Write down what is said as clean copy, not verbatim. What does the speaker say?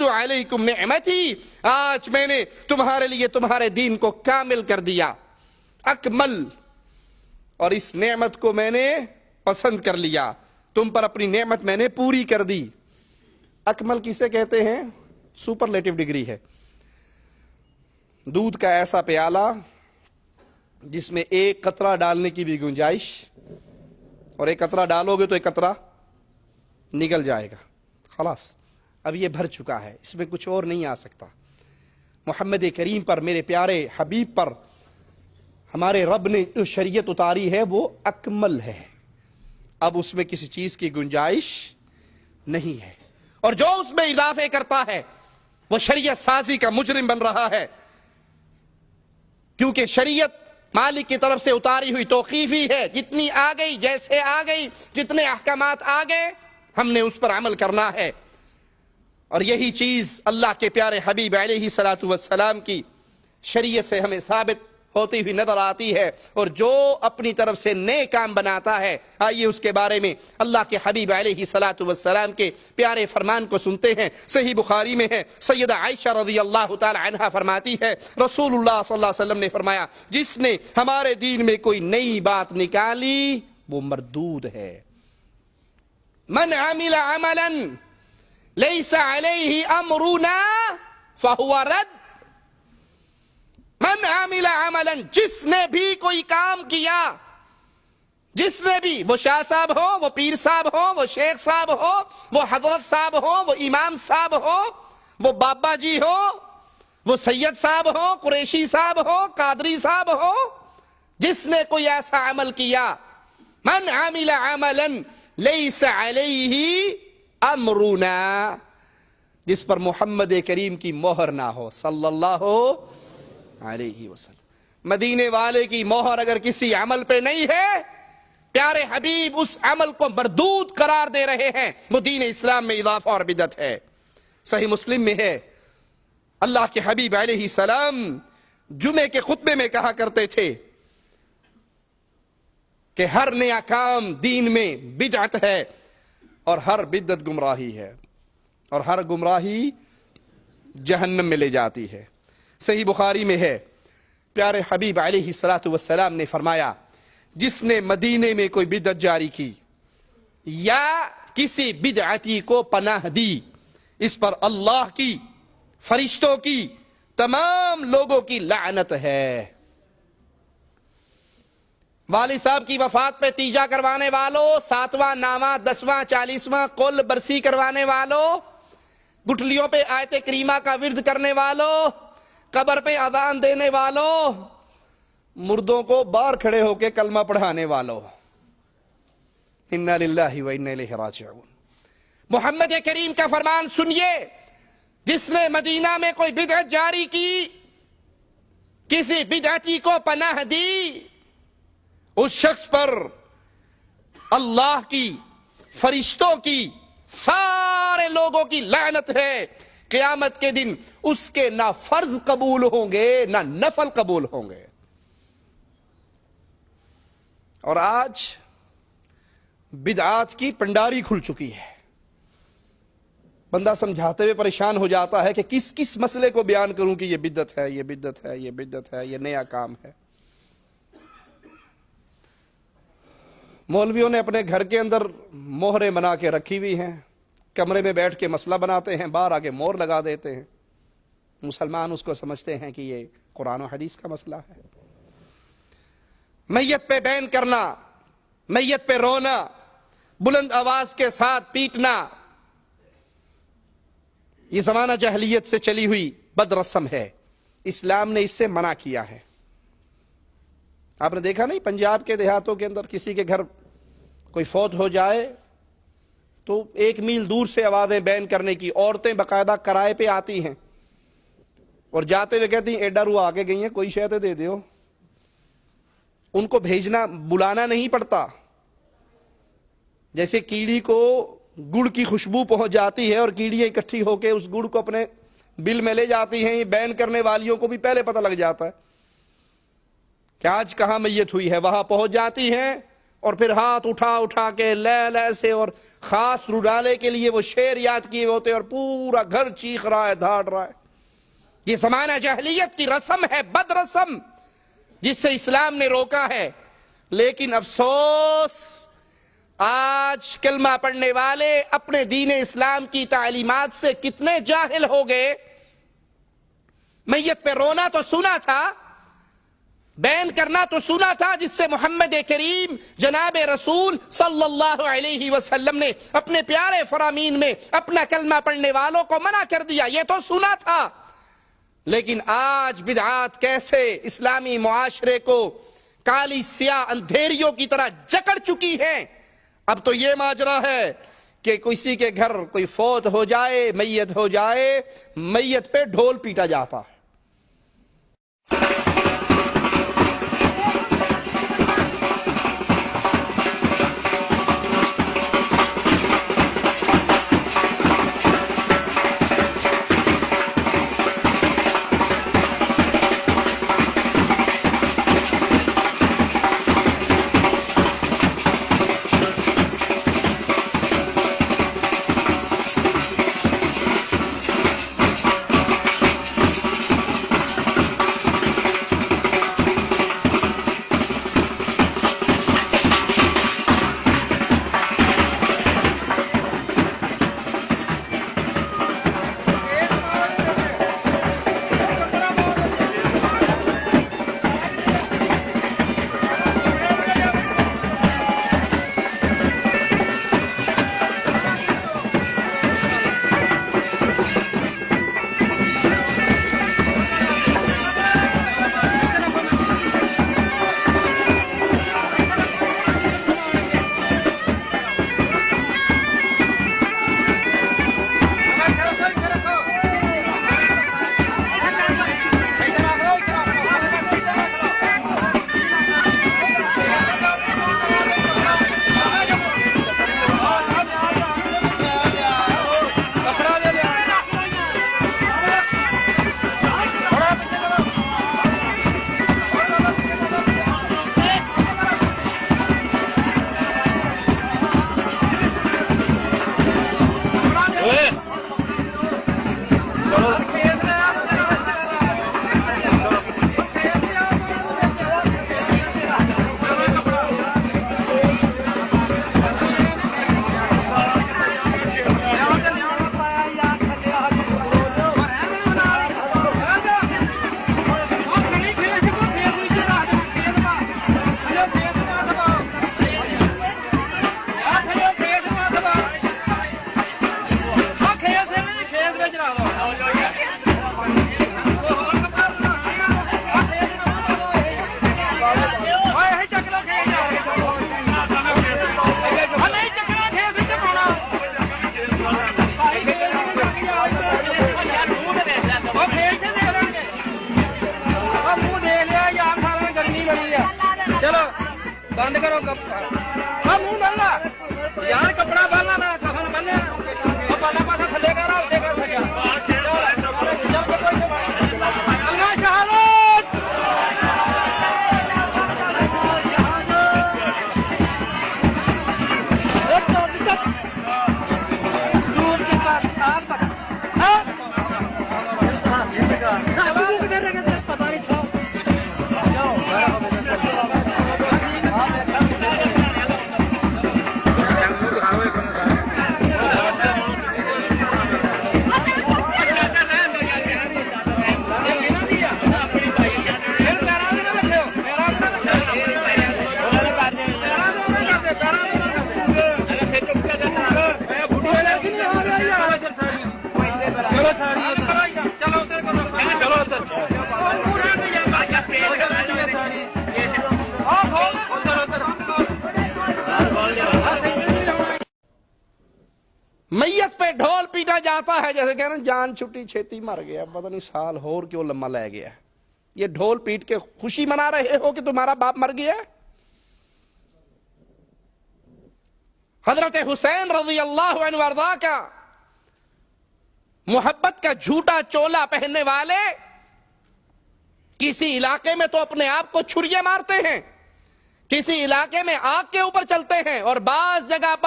علیکم نعمتی، آج میں نے تمہارے لیے تمہارے دین کو کامل کر دیا، اکمل، اور اس نعمت کو میں نے پسند کر لیا، تم پر اپنی نعمت میں نے پوری کر دی۔ اکمل کسے کہتے ہیں؟ سپرلیٹو ڈگری ہے۔ دودھ کا ایسا پیالہ جس میں ایک قطرہ ڈالنے کی بھی گنجائش، اور ایک قطرہ ڈالو گے تو ایک قطرہ نگل جائے گا، خلاص اب یہ بھر چکا ہے، اس میں کچھ اور نہیں آ سکتا۔ محمد کریم پر، میرے پیارے حبیب پر ہمارے رب نے جو شریعت اتاری ہے وہ اکمل ہے، اب اس میں کسی چیز کی گنجائش نہیں ہے، اور جو اس میں اضافے کرتا ہے وہ شریعت سازی کا مجرم بن رہا ہے، کیونکہ شریعت مالک کی طرف سے اتاری ہوئی توقیفی ہے، جتنی آ گئی، جیسے آ گئی، جتنے احکامات آ گئے ہم نے اس پر عمل کرنا ہے۔ اور یہی چیز اللہ کے پیارے حبیب علیہ الصلوۃ والسلام کی شریعت سے ہمیں ثابت ہوتی ہوئی نظر آتی ہے، اور جو اپنی طرف سے نئے کام بناتا ہے، آئیے اس کے بارے میں اللہ کے حبیب علیہ الصلوۃ والسلام کے پیارے فرمان کو سنتے ہیں۔ صحیح بخاری میں ہے، سیدہ عائشہ رضی اللہ تعالی عنہا فرماتی ہے، رسول اللہ صلی اللہ علیہ وسلم نے فرمایا، جس نے ہمارے دین میں کوئی نئی بات نکالی وہ مردود ہے۔ من عمل عملا لیس علیہ امرنا فہو رد۔ من عمل عملا، جس نے بھی کوئی کام کیا، جس نے بھی، وہ شاہ صاحب ہو، وہ پیر صاحب ہو، وہ شیخ صاحب ہو، وہ حضرت صاحب ہو، وہ امام صاحب ہو، وہ بابا جی ہو، وہ سید صاحب ہو، قریشی صاحب ہو، قادری صاحب ہو، جس نے کوئی ایسا عمل کیا، من عمل عملا لیس علیہ امرنا، جس پر محمد کریم کی مہر نہ ہو صلی اللہ علیہ وسلم۔ مدینے والے کی مہر اگر کسی عمل پہ نہیں ہے، پیارے حبیب اس عمل کو مردود قرار دے رہے ہیں، وہ دین اسلام میں اضافہ اور بدعت ہے۔ صحیح مسلم میں ہے، اللہ کے حبیب علیہ السلام جمعے کے خطبے میں کہا کرتے تھے کہ ہر نیا کام دین میں بدعت ہے، اور ہر بدعت گمراہی ہے، اور ہر گمراہی جہنم میں لے جاتی ہے۔ صحیح بخاری میں ہے، پیارے حبیب علیہ الصلوۃ والسلام نے فرمایا، جس نے مدینے میں کوئی بدعت جاری کی یا کسی بدعتی کو پناہ دی، اس پر اللہ کی، فرشتوں کی، تمام لوگوں کی لعنت ہے۔ والد صاحب کی وفات پہ تیجا کروانے والوں، 7واں نامہ 10واں 40واں قل برسی کروانے والوں، گٹھلیوں پہ آیت کریمہ کا ورد کرنے والوں، قبر پہ اذان دینے والوں، مردوں کو باہر کھڑے ہو کے کلمہ پڑھانے والوں، انا للہ و انا الیہ راجعون۔ محمد کریم کا فرمان سنیے، جس نے مدینہ میں کوئی بدعت جاری کی، کسی بدعتی کو پناہ دی، اس شخص پر اللہ کی، فرشتوں کی، سارے لوگوں کی لعنت ہے۔ قیامت کے دن اس کے نہ فرض قبول ہوں گے نہ نفل قبول ہوں گے۔ اور آج بدعات کی پنڈاری کھل چکی ہے، بندہ سمجھاتے ہوئے پریشان ہو جاتا ہے کہ کس کس مسئلے کو بیان کروں کہ یہ بدعت ہے، یہ بدعت ہے، یہ بدعت ہے، یہ نیا کام ہے۔ مولویوں نے اپنے گھر کے اندر مہریں بنا کے رکھی ہوئی ہیں، کمرے میں بیٹھ کے مسئلہ بناتے ہیں، باہر آ کے مہر لگا دیتے ہیں، مسلمان اس کو سمجھتے ہیں کہ یہ قرآن و حدیث کا مسئلہ ہے۔ میت پہ بین کرنا، میت پہ رونا، بلند آواز کے ساتھ پیٹنا، یہ زمانہ جاہلیت سے چلی ہوئی بد رسم ہے، اسلام نے اس سے منع کیا ہے۔ آپ نے دیکھا نہیں، پنجاب کے دیہاتوں کے اندر کسی کے گھر کوئی فوت ہو جائے تو 1 میل دور سے آوازیں بین کرنے کی، عورتیں باقاعدہ کرائے پہ آتی ہیں اور جاتے ہوئے کہتی ہیں ایڈا رو آگے گئی ہیں، کوئی شے دے دیو۔ ان کو بھیجنا، بلانا نہیں پڑتا۔ جیسے کیڑی کو گڑ کی خوشبو پہنچ جاتی ہے اور کیڑیاں اکٹھی ہو کے اس گڑ کو اپنے بل میں لے جاتی ہیں، یہ بین کرنے والیوں کو بھی پہلے پتہ لگ جاتا ہے کہ آج کہاں میت ہوئی ہے، وہاں پہنچ جاتی ہیں اور پھر ہاتھ اٹھا اٹھا کے لے لے سے اور خاص رڈالے کے لیے وہ شعر یاد کیے ہوتے اور پورا گھر چیخ رہا ہے، دھاڑ رہا ہے۔ یہ زمانہ جاہلیت کی رسم ہے، بد رسم، جس سے اسلام نے روکا ہے۔ لیکن افسوس، آج کلمہ پڑھنے والے اپنے دین اسلام کی تعلیمات سے کتنے جاہل ہو گئے۔ میت پہ رونا تو سنا تھا، بین کرنا تو سنا تھا، جس سے محمد کریم جناب رسول صلی اللہ علیہ وسلم نے اپنے پیارے فرامین میں اپنا کلمہ پڑھنے والوں کو منع کر دیا، یہ تو سنا تھا۔ لیکن آج بدعات کیسے اسلامی معاشرے کو کالی سیاہ اندھیریوں کی طرح جکڑ چکی ہیں۔ اب تو یہ ماجرا ہے کہ کسی کے گھر کوئی فوت ہو جائے، میت ہو جائے، میت پہ ڈھول پیٹا جاتا ہے۔ بند کرو منہ ڈالنا یار کپڑا بالنا میں کفن بننے پہلا پاسا تھلے کر رہا اسے کر سکیا اللہ شہادت میت پہ ڈھول پیٹا جاتا ہے جیسے کہہ رہے ہیں جان چھٹی چھیتی مر گیا، پتہ نہیں سال اور کیوں لمبا لے گیا۔ یہ ڈھول پیٹ کے خوشی منا رہے ہو کہ تمہارا باپ مر گیا؟ حضرت حسین رضی اللہ عنہ وارضا کا محبت کا جھوٹا چولا پہننے والے کسی علاقے میں تو اپنے آپ کو چھریاں مارتے ہیں، کسی علاقے میں آگ کے اوپر چلتے ہیں اور بعض جگہ پر